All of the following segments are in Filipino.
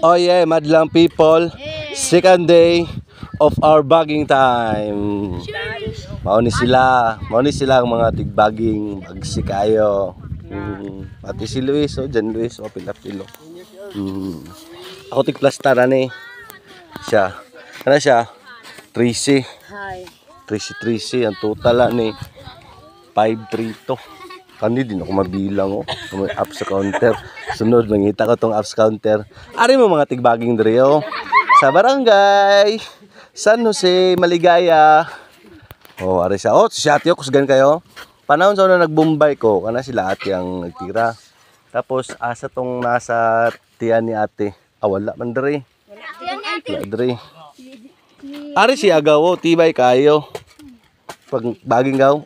Oh yeah, madlang people. Second day of our bagging time. Mao ni sila ang mga tigbaging bagsi kayo. Pati si Luis, Jan Luis, pila-pilo. Ako tigplastaran eh. Siya. Ano siya? 3C. Hi. 3C ang total ni 532. Kandi din ako mabilang may apps sa counter. Sunod mangita ko tong apps counter. Ari mo mga tigbaging diri sa barangay San Jose, Maligaya. Ari siya. Si ate ko kusgan kayo. Panahon sa una nagbombay ko, kana sila ate ang nagtira. Tapos asa tong nasa tiyan ni ate. Wala man diri. Wala diri. Ari si agaw, tibay kayo. Pag baging gaw.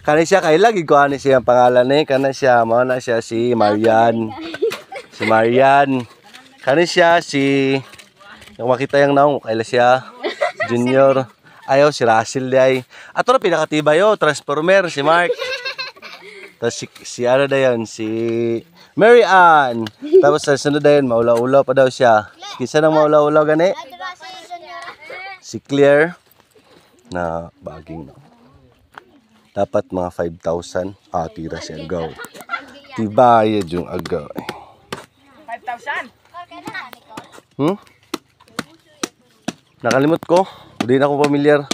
Kani siya kay lagi ko ani siya ang pangalan ni. Kana siya mao na siya si Marian. Si Marian. Kani siya si yung makita yang naong kaila siya Junior. Ayaw si Russell day. Ato na pinakatibay Transformer si Mark. Tapos si ano dayon si Mary Ann. Tapos sa sunod dayon maulaw-ulaw pa daw siya. Kisa nang maulaw-ulaw gani? Si Claire na baging na. Dapat mga 5,000. Tira si agaw. Tibayad yung agaw. 5,000? Nakalimot ko. Hindi na ako pamilyar.